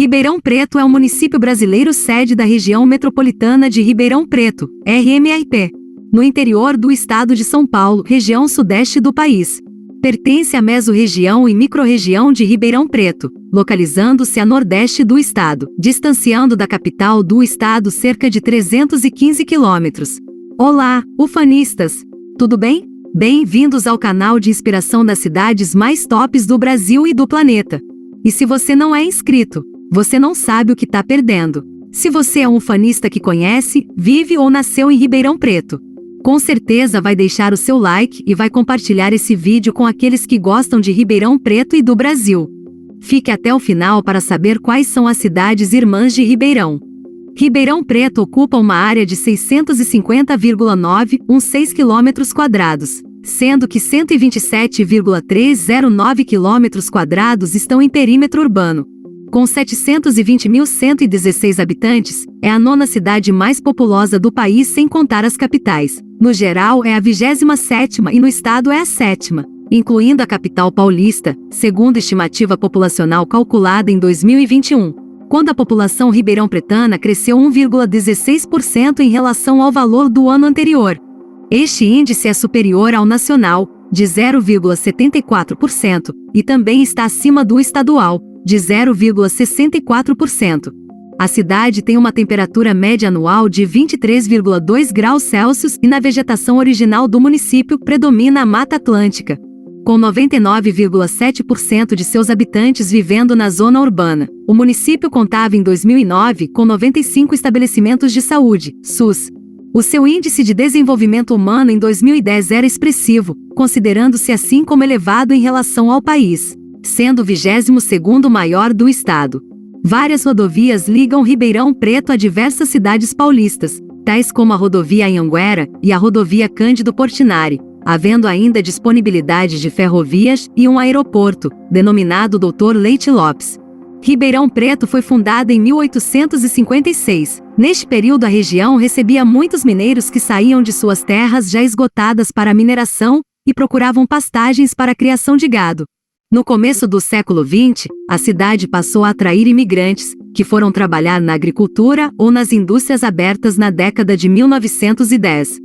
Ribeirão Preto é um município brasileiro sede da região metropolitana de Ribeirão Preto, RMRP, no interior do estado de São Paulo, região sudeste do país. Pertence à mesorregião e microrregião de Ribeirão Preto, localizando-se a nordeste do estado, distanciando da capital do estado cerca de 315 quilômetros. Olá, ufanistas! Tudo bem? Bem-vindos ao canal de inspiração das cidades mais tops do Brasil e do planeta. E se você não é inscrito, você não sabe o que está perdendo. Se você é um ufanista que conhece, vive ou nasceu em Ribeirão Preto, com certeza vai deixar o seu like e vai compartilhar esse vídeo com aqueles que gostam de Ribeirão Preto e do Brasil. Fique até o final para saber quais são as cidades irmãs de Ribeirão. Ribeirão Preto ocupa uma área de 650,916 km², sendo que 127,309 km² estão em perímetro urbano. Com 720.116 habitantes, é a nona cidade mais populosa do país sem contar as capitais. No geral é a 27ª e no estado é a 7ª, incluindo a capital paulista, segundo estimativa populacional calculada em 2021, quando a população ribeirão-pretana cresceu 1,16% em relação ao valor do ano anterior. Este índice é superior ao nacional, de 0,74%, e também está acima do estadual, de 0,64%. A cidade tem uma temperatura média anual de 23,2 graus Celsius e na vegetação original do município predomina a Mata Atlântica, com 99,7% de seus habitantes vivendo na zona urbana. O município contava em 2009 com 95 estabelecimentos de saúde, SUS. O seu índice de desenvolvimento humano em 2010 era expressivo, considerando-se assim como elevado em relação ao país, sendo o 22º maior do estado. Várias rodovias ligam Ribeirão Preto a diversas cidades paulistas, tais como a rodovia Anhanguera e a rodovia Cândido Portinari, havendo ainda disponibilidade de ferrovias e um aeroporto, denominado Dr. Leite Lopes. Ribeirão Preto foi fundada em 1856. Neste período a região recebia muitos mineiros que saíam de suas terras já esgotadas para a mineração e procuravam pastagens para a criação de gado. No começo do século XX, a cidade passou a atrair imigrantes, que foram trabalhar na agricultura ou nas indústrias abertas na década de 1910.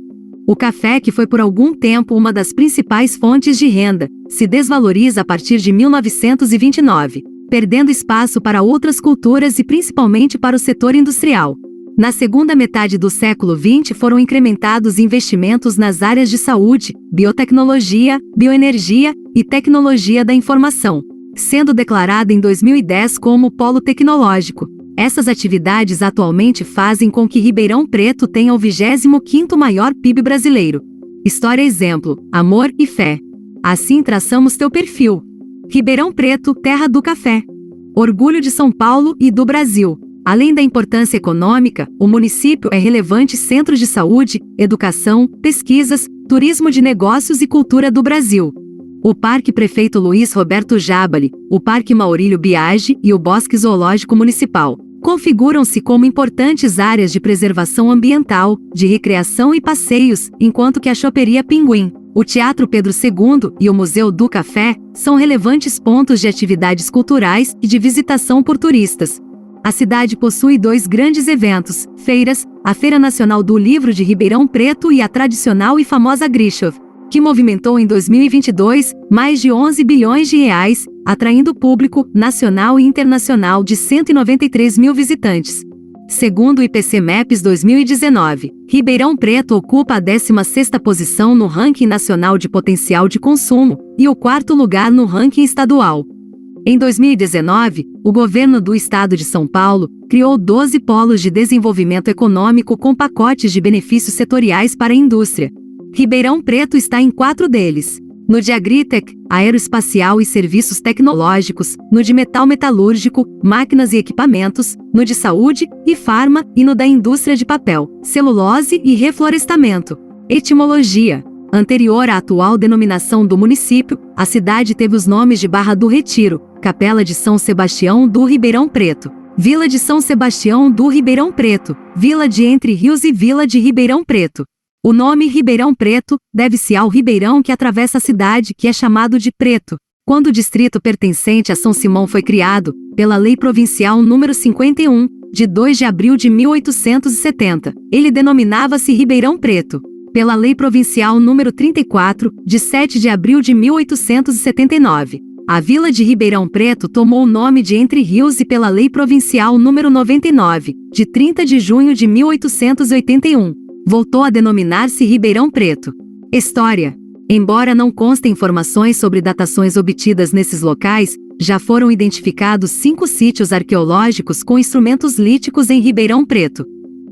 O café, que foi por algum tempo uma das principais fontes de renda, se desvaloriza a partir de 1929, perdendo espaço para outras culturas e principalmente para o setor industrial. Na segunda metade do século XX foram incrementados investimentos nas áreas de saúde, biotecnologia, bioenergia e tecnologia da informação, sendo declarada em 2010 como polo tecnológico. Essas atividades atualmente fazem com que Ribeirão Preto tenha o 25º maior PIB brasileiro. História exemplo, amor e fé. Assim traçamos teu perfil. Ribeirão Preto, terra do café. Orgulho de São Paulo e do Brasil. Além da importância econômica, o município é relevante centro de saúde, educação, pesquisas, turismo de negócios e cultura do Brasil. O Parque Prefeito Luiz Roberto Jabali, o Parque Maurílio Biagi e o Bosque Zoológico Municipal configuram-se como importantes áreas de preservação ambiental, de recreação e passeios, enquanto que a Choperia Pinguim, o Teatro Pedro II e o Museu do Café são relevantes pontos de atividades culturais e de visitação por turistas. A cidade possui dois grandes eventos, feiras, a Feira Nacional do Livro de Ribeirão Preto e a tradicional e famosa Grishow, que movimentou em 2022 mais de 11 bilhões de reais, atraindo público nacional e internacional de 193 mil visitantes. Segundo o IPC Maps 2019, Ribeirão Preto ocupa a 16ª posição no ranking nacional de potencial de consumo e o 4º lugar no ranking estadual. Em 2019, o governo do estado de São Paulo criou 12 polos de desenvolvimento econômico com pacotes de benefícios setoriais para a indústria. Ribeirão Preto está em 4 deles. No de Agritech, aeroespacial e serviços tecnológicos, no de metal metalúrgico, máquinas e equipamentos, no de saúde e farma e no da indústria de papel, celulose e reflorestamento. Etimologia. Anterior à atual denominação do município, a cidade teve os nomes de Barra do Retiro, Capela de São Sebastião do Ribeirão Preto, Vila de São Sebastião do Ribeirão Preto, Vila de Entre Rios e Vila de Ribeirão Preto. O nome Ribeirão Preto deve-se ao ribeirão que atravessa a cidade, que é chamado de Preto. Quando o distrito pertencente a São Simão foi criado, pela Lei Provincial número 51, de 2 de abril de 1870, ele denominava-se Ribeirão Preto. Pela Lei Provincial número 34, de 7 de abril de 1879, a vila de Ribeirão Preto tomou o nome de Entre Rios e pela Lei Provincial número 99, de 30 de junho de 1881, voltou a denominar-se Ribeirão Preto. História. Embora não constem informações sobre datações obtidas nesses locais, já foram identificados 5 sítios arqueológicos com instrumentos líticos em Ribeirão Preto.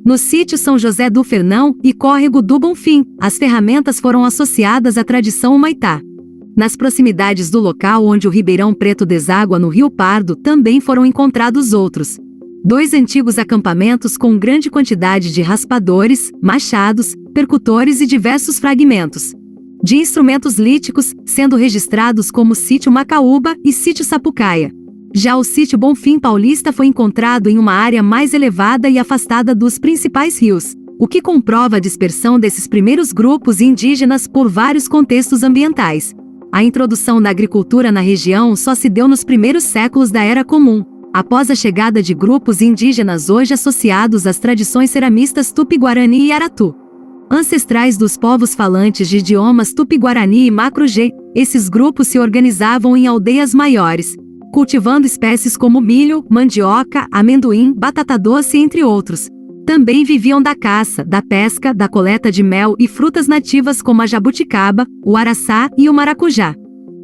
No sítio São José do Fernão e Córrego do Bonfim, as ferramentas foram associadas à tradição humaitá. Nas proximidades do local onde o Ribeirão Preto deságua no Rio Pardo também foram encontrados outros 2 antigos acampamentos com grande quantidade de raspadores, machados, percutores e diversos fragmentos de instrumentos líticos, sendo registrados como Sítio Macaúba e Sítio Sapucaia. Já o Sítio Bonfim Paulista foi encontrado em uma área mais elevada e afastada dos principais rios, o que comprova a dispersão desses primeiros grupos indígenas por vários contextos ambientais. A introdução da agricultura na região só se deu nos primeiros séculos da Era Comum, após a chegada de grupos indígenas hoje associados às tradições ceramistas Tupi-Guarani e Aratu. Ancestrais dos povos falantes de idiomas Tupi-Guarani e Macro-G, esses grupos se organizavam em aldeias maiores, cultivando espécies como milho, mandioca, amendoim, batata doce, entre outros. Também viviam da caça, da pesca, da coleta de mel e frutas nativas como a jabuticaba, o araçá e o maracujá.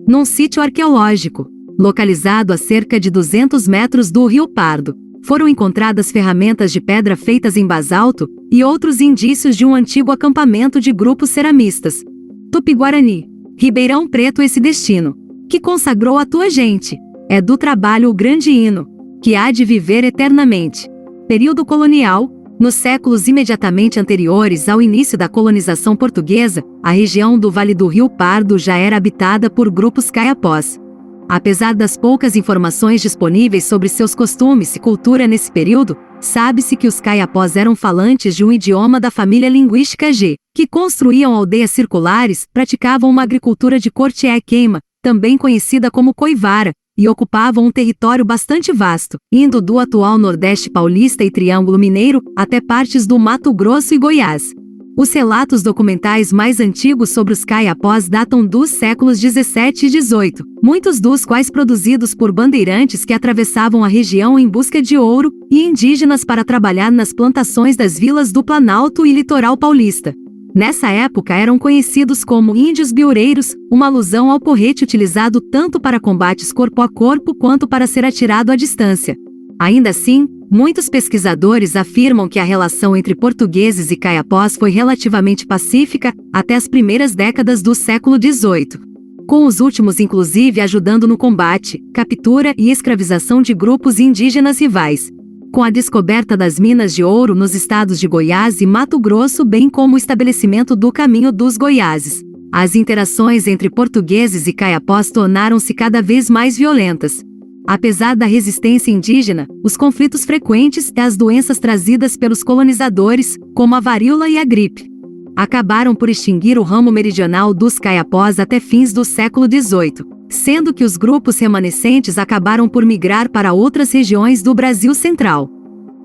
Num sítio arqueológico, localizado a cerca de 200 metros do Rio Pardo, foram encontradas ferramentas de pedra feitas em basalto e outros indícios de um antigo acampamento de grupos ceramistas. Tupi-Guarani. Ribeirão Preto, esse destino que consagrou a tua gente. É do trabalho o grande hino, que há de viver eternamente. Período colonial. Nos séculos imediatamente anteriores ao início da colonização portuguesa, a região do Vale do Rio Pardo já era habitada por grupos caiapós. Apesar das poucas informações disponíveis sobre seus costumes e cultura nesse período, sabe-se que os caiapós eram falantes de um idioma da família linguística G, que construíam aldeias circulares, praticavam uma agricultura de corte-queima, também conhecida como coivara, e ocupavam um território bastante vasto, indo do atual Nordeste Paulista e Triângulo Mineiro, até partes do Mato Grosso e Goiás. Os relatos documentais mais antigos sobre os caiapós datam dos séculos 17 e 18, muitos dos quais produzidos por bandeirantes que atravessavam a região em busca de ouro, e indígenas para trabalhar nas plantações das vilas do Planalto e Litoral Paulista. Nessa época eram conhecidos como índios biureiros, uma alusão ao porrete utilizado tanto para combates corpo a corpo quanto para ser atirado à distância. Ainda assim, muitos pesquisadores afirmam que a relação entre portugueses e caiapós foi relativamente pacífica até as primeiras décadas do século XVIII, com os últimos inclusive ajudando no combate, captura e escravização de grupos indígenas rivais. Com a descoberta das minas de ouro nos estados de Goiás e Mato Grosso, bem como o estabelecimento do Caminho dos Goiáses, as interações entre portugueses e caiapós tornaram-se cada vez mais violentas. Apesar da resistência indígena, os conflitos frequentes e as doenças trazidas pelos colonizadores, como a varíola e a gripe, acabaram por extinguir o ramo meridional dos caiapós até fins do século XVIII, sendo que os grupos remanescentes acabaram por migrar para outras regiões do Brasil Central.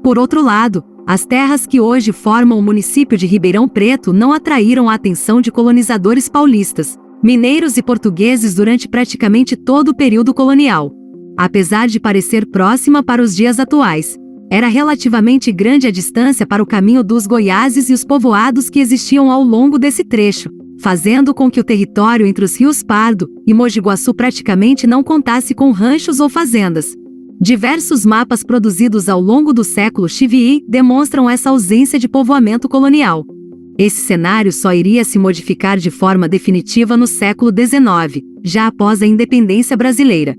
Por outro lado, as terras que hoje formam o município de Ribeirão Preto não atraíram a atenção de colonizadores paulistas, mineiros e portugueses durante praticamente todo o período colonial. Apesar de parecer próxima para os dias atuais, era relativamente grande a distância para o Caminho dos Goiáses e os povoados que existiam ao longo desse trecho, fazendo com que o território entre os rios Pardo e Mogi Guaçu praticamente não contasse com ranchos ou fazendas. Diversos mapas produzidos ao longo do século XVI demonstram essa ausência de povoamento colonial. Esse cenário só iria se modificar de forma definitiva no século XIX, já após a independência brasileira.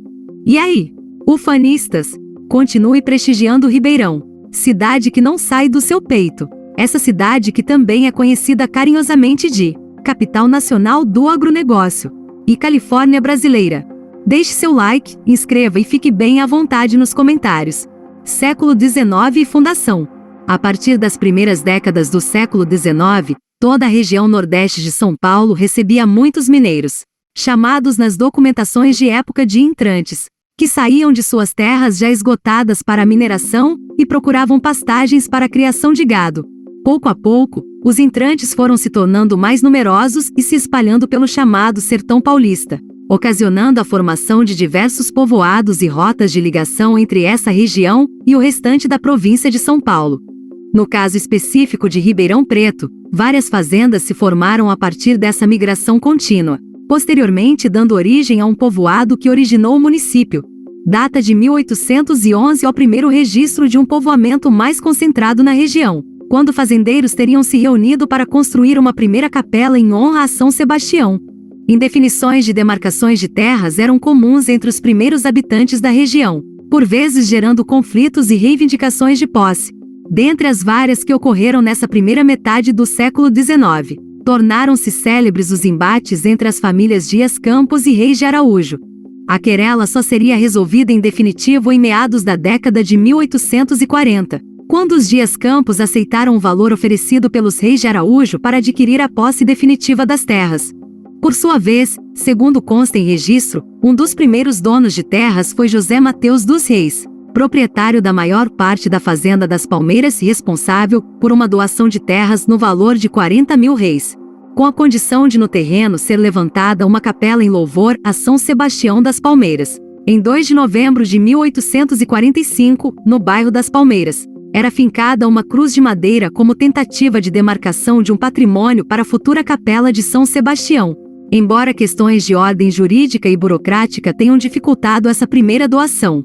E aí, ufanistas? Continue prestigiando Ribeirão, cidade que não sai do seu peito. Essa cidade que também é conhecida carinhosamente de capital nacional do agronegócio e Califórnia brasileira. Deixe seu like, inscreva e fique bem à vontade nos comentários. Século XIX e fundação. A partir das primeiras décadas do século XIX, toda a região nordeste de São Paulo recebia muitos mineiros. chamados nas documentações de época de entrantes, que saíam de suas terras já esgotadas para a mineração e procuravam pastagens para a criação de gado. Pouco a pouco, os entrantes foram se tornando mais numerosos e se espalhando pelo chamado Sertão Paulista, ocasionando a formação de diversos povoados e rotas de ligação entre essa região e o restante da província de São Paulo. No caso específico de Ribeirão Preto, várias fazendas se formaram a partir dessa migração contínua, posteriormente dando origem a um povoado que originou o município. Data de 1811 ao primeiro registro de um povoamento mais concentrado na região, quando fazendeiros teriam se reunido para construir uma primeira capela em honra a São Sebastião. Indefinições de demarcações de terras eram comuns entre os primeiros habitantes da região, por vezes gerando conflitos e reivindicações de posse. Dentre as várias que ocorreram nessa primeira metade do século XIX, tornaram-se célebres os embates entre as famílias Dias Campos e Reis de Araújo. A querela só seria resolvida em definitivo em meados da década de 1840, quando os Dias Campos aceitaram o valor oferecido pelos Reis de Araújo para adquirir a posse definitiva das terras. Por sua vez, segundo consta em registro, um dos primeiros donos de terras foi José Mateus dos Reis, proprietário da maior parte da fazenda das Palmeiras e responsável por uma doação de terras no valor de 40 mil réis, com a condição de no terreno ser levantada uma capela em louvor a São Sebastião das Palmeiras. Em 2 de novembro de 1845, no bairro das Palmeiras, era fincada uma cruz de madeira como tentativa de demarcação de um patrimônio para a futura capela de São Sebastião. Embora questões de ordem jurídica e burocrática tenham dificultado essa primeira doação.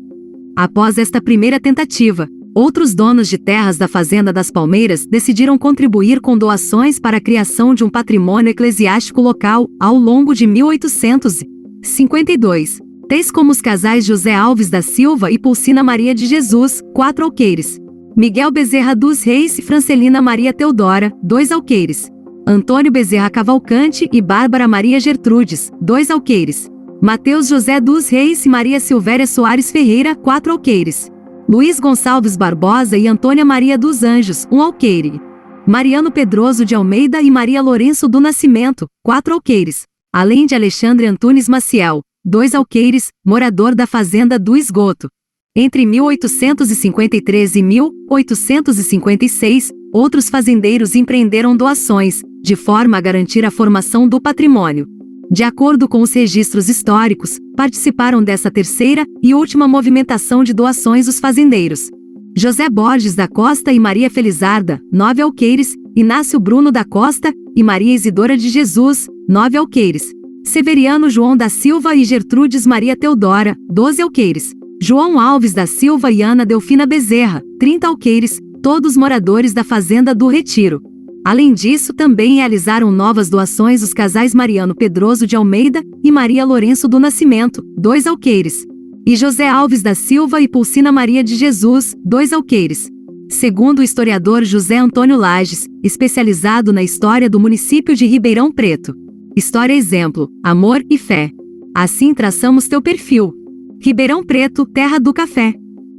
Após esta primeira tentativa, outros donos de terras da Fazenda das Palmeiras decidiram contribuir com doações para a criação de um patrimônio eclesiástico local ao longo de 1852, tais como os casais José Alves da Silva e Pulcina Maria de Jesus, 4 alqueires, Miguel Bezerra dos Reis e Francelina Maria Teodora, 2 alqueires, Antônio Bezerra Cavalcante e Bárbara Maria Gertrudes, 2 alqueires, Mateus José dos Reis e Maria Silvéria Soares Ferreira, 4 alqueires, Luiz Gonçalves Barbosa e Antônia Maria dos Anjos, 1 alqueire, Mariano Pedroso de Almeida e Maria Lourenço do Nascimento, 4 alqueires, além de Alexandre Antunes Maciel, 2 alqueires, morador da Fazenda do Esgoto. Entre 1853 e 1856, outros fazendeiros empreenderam doações, de forma a garantir a formação do patrimônio. De acordo com os registros históricos, participaram dessa terceira e última movimentação de doações os fazendeiros: José Borges da Costa e Maria Felizarda, 9 alqueires, Inácio Bruno da Costa e Maria Isidora de Jesus, 9 alqueires, Severiano João da Silva e Gertrudes Maria Teodora, 12 alqueires, João Alves da Silva e Ana Delfina Bezerra, 30 alqueires, todos moradores da Fazenda do Retiro. Além disso, também realizaram novas doações os casais Mariano Pedroso de Almeida e Maria Lourenço do Nascimento, 2 alqueires, e José Alves da Silva e Pulcina Maria de Jesus, 2 alqueires. Segundo o historiador José Antônio Lages, especializado na história do município de Ribeirão Preto. História exemplo, amor e fé. Assim traçamos teu perfil. Ribeirão Preto, terra do café.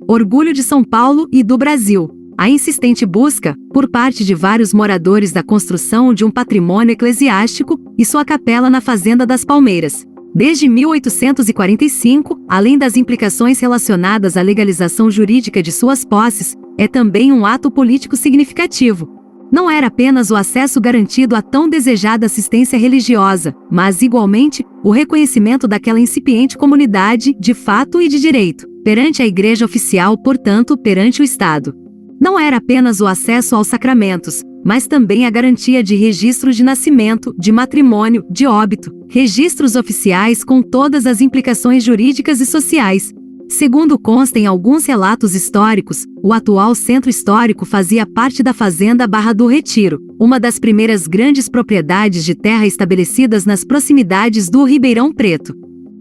Orgulho de São Paulo e do Brasil. A insistente busca, por parte de vários moradores da construção de um patrimônio eclesiástico e sua capela na Fazenda das Palmeiras. Desde 1845, além das implicações relacionadas à legalização jurídica de suas posses, é também um ato político significativo. Não era apenas o acesso garantido à tão desejada assistência religiosa, mas, igualmente, o reconhecimento daquela incipiente comunidade, de fato e de direito, perante a Igreja oficial, portanto, perante o Estado. Não era apenas o acesso aos sacramentos, mas também a garantia de registro de nascimento, de matrimônio, de óbito, registros oficiais com todas as implicações jurídicas e sociais. Segundo consta em alguns relatos históricos, o atual centro histórico fazia parte da Fazenda Barra do Retiro, uma das primeiras grandes propriedades de terra estabelecidas nas proximidades do Ribeirão Preto.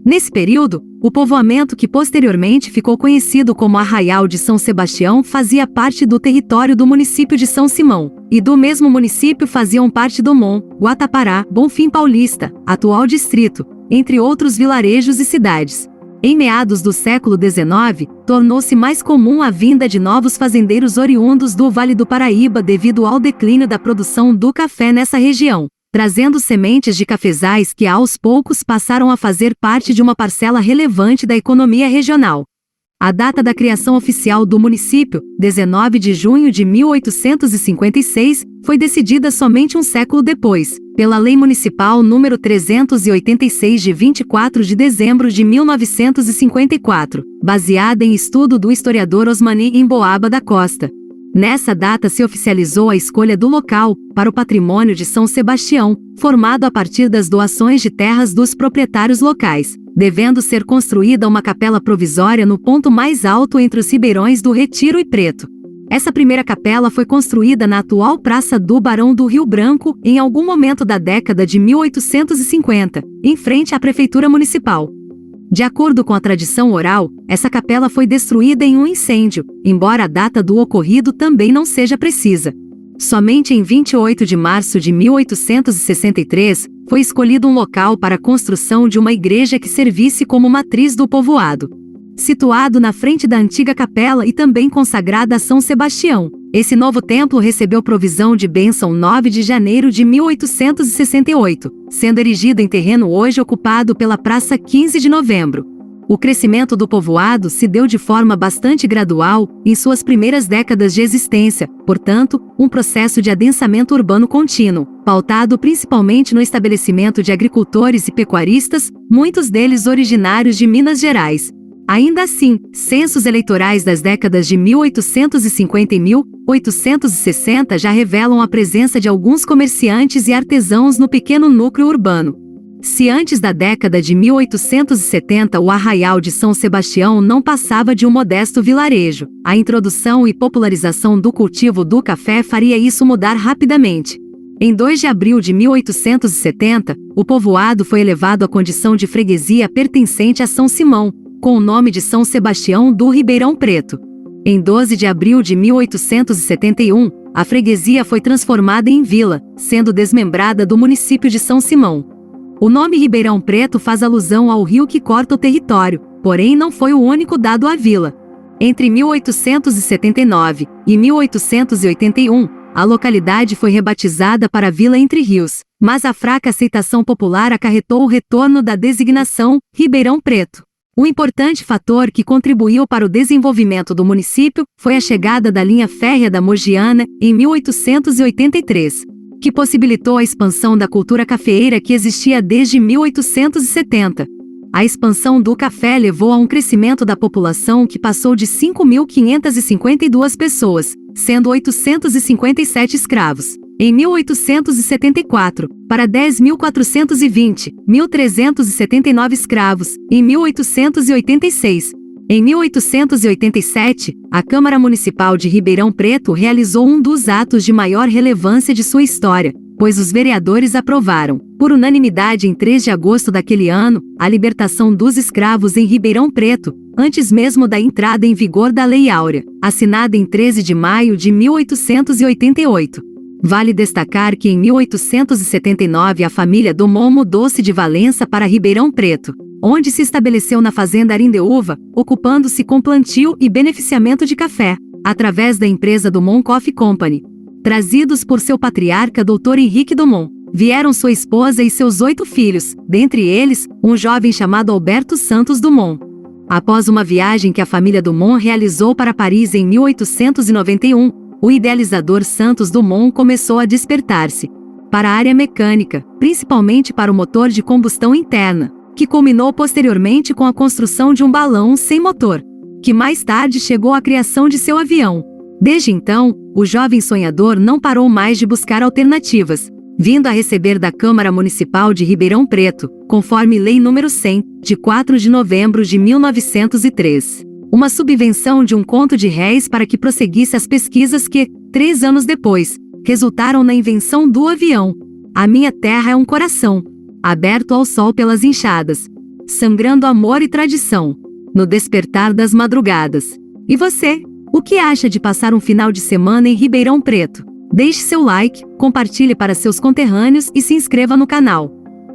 Nesse período, o povoamento que posteriormente ficou conhecido como Arraial de São Sebastião fazia parte do território do município de São Simão, e do mesmo município faziam parte Domon, Guatapará, Bonfim Paulista, atual distrito, entre outros vilarejos e cidades. Em meados do século XIX, tornou-se mais comum a vinda de novos fazendeiros oriundos do Vale do Paraíba devido ao declínio da produção do café nessa região. trazendo sementes de cafezais que aos poucos passaram a fazer parte de uma parcela relevante da economia regional. A data da criação oficial do município, 19 de junho de 1856, foi decidida somente um século depois, pela Lei Municipal nº 386 de 24 de dezembro de 1954, baseada em estudo do historiador Osmani Emboaba da Costa. Nessa data se oficializou a escolha do local para o patrimônio de São Sebastião, formado a partir das doações de terras dos proprietários locais, devendo ser construída uma capela provisória no ponto mais alto entre os ribeirões do Retiro e Preto. Essa primeira capela foi construída na atual Praça do Barão do Rio Branco, em algum momento da década de 1850, em frente à Prefeitura Municipal. De acordo com a tradição oral, essa capela foi destruída em um incêndio, embora a data do ocorrido também não seja precisa. Somente em 28 de março de 1863, foi escolhido um local para a construção de uma igreja que servisse como matriz do povoado. Situado na frente da antiga capela e também consagrada a São Sebastião, esse novo templo recebeu provisão de bênção 9 de janeiro de 1868, sendo erigido em terreno hoje ocupado pela Praça 15 de Novembro. O crescimento do povoado se deu de forma bastante gradual em suas primeiras décadas de existência, portanto, um processo de adensamento urbano contínuo, pautado principalmente no estabelecimento de agricultores e pecuaristas, muitos deles originários de Minas Gerais. Ainda assim, censos eleitorais das décadas de 1850 e 1860 já revelam a presença de alguns comerciantes e artesãos no pequeno núcleo urbano. Se antes da década de 1870 o Arraial de São Sebastião não passava de um modesto vilarejo, a introdução e popularização do cultivo do café faria isso mudar rapidamente. Em 2 de abril de 1870, o povoado foi elevado à condição de freguesia pertencente a São Simão, com o nome de São Sebastião do Ribeirão Preto. Em 12 de abril de 1871, a freguesia foi transformada em vila, sendo desmembrada do município de São Simão. O nome Ribeirão Preto faz alusão ao rio que corta o território, porém não foi o único dado à vila. Entre 1879 e 1881, a localidade foi rebatizada para Vila Entre Rios, mas a fraca aceitação popular acarretou o retorno da designação Ribeirão Preto. Um importante fator que contribuiu para o desenvolvimento do município foi a chegada da linha férrea da Mogiana, em 1883, que possibilitou a expansão da cultura cafeeira que existia desde 1870. A expansão do café levou a um crescimento da população que passou de 5.552 pessoas, sendo 857 escravos, em 1874, para 10.420, 1.379 escravos, em 1886. Em 1887, a Câmara Municipal de Ribeirão Preto realizou um dos atos de maior relevância de sua história, pois os vereadores aprovaram, por unanimidade em 3 de agosto daquele ano, a libertação dos escravos em Ribeirão Preto, antes mesmo da entrada em vigor da Lei Áurea, assinada em 13 de maio de 1888. Vale destacar que em 1879 a família Dumont mudou-se de Valença para Ribeirão Preto, onde se estabeleceu na fazenda Arindeúva, ocupando-se com plantio e beneficiamento de café, através da empresa Dumont Coffee Company. Trazidos por seu patriarca Dr. Henrique Dumont, vieram sua esposa e seus 8 filhos, dentre eles, um jovem chamado Alberto Santos Dumont. Após uma viagem que a família Dumont realizou para Paris em 1891, o idealizador Santos Dumont começou a despertar-se para a área mecânica, principalmente para o motor de combustão interna, que culminou posteriormente com a construção de um balão sem motor, que mais tarde chegou à criação de seu avião. Desde então, o jovem sonhador não parou mais de buscar alternativas, vindo a receber da Câmara Municipal de Ribeirão Preto, conforme Lei nº 100, de 4 de novembro de 1903. Uma subvenção de R$1 para que prosseguisse as pesquisas que, 3 anos depois, resultaram na invenção do avião. A minha terra é um coração, aberto ao sol pelas enxadas, sangrando amor e tradição, no despertar das madrugadas. E você, o que acha de passar um final de semana em Ribeirão Preto? Deixe seu like, compartilhe para seus conterrâneos e se inscreva no canal.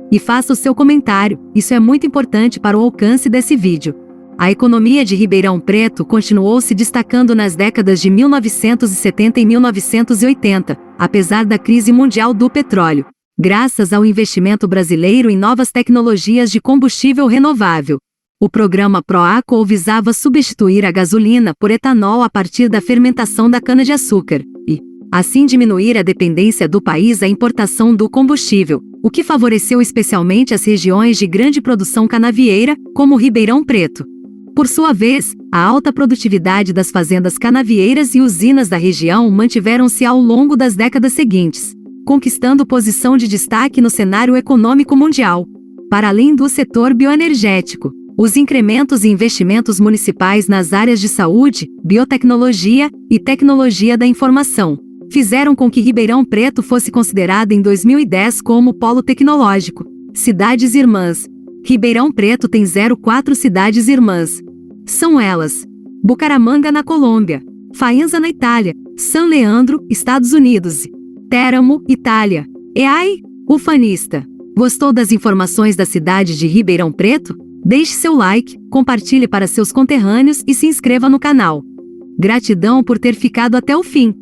E faça o seu comentário, isso é muito importante para o alcance desse vídeo. A economia de Ribeirão Preto continuou se destacando nas décadas de 1970 e 1980, apesar da crise mundial do petróleo. graças ao investimento brasileiro em novas tecnologias de combustível renovável. O programa PROACO visava substituir a gasolina por etanol a partir da fermentação da cana-de-açúcar e, assim, diminuir a dependência do país à importação do combustível, o que favoreceu especialmente as regiões de grande produção canavieira, como Ribeirão Preto. Por sua vez, a alta produtividade das fazendas canavieiras e usinas da região mantiveram-se ao longo das décadas seguintes, conquistando posição de destaque no cenário econômico mundial. Para além do setor bioenergético, os incrementos em investimentos municipais nas áreas de saúde, biotecnologia e tecnologia da informação fizeram com que Ribeirão Preto fosse considerada em 2010 como polo tecnológico. Cidades irmãs. Ribeirão Preto tem 04 cidades irmãs. São elas: Bucaramanga, na Colômbia; Faenza, na Itália; San Leandro, Estados Unidos; Teramo, Itália. E aí, ufanista, gostou das informações da cidade de Ribeirão Preto? Deixe seu like, compartilhe para seus conterrâneos e se inscreva no canal. Gratidão por ter ficado até o fim.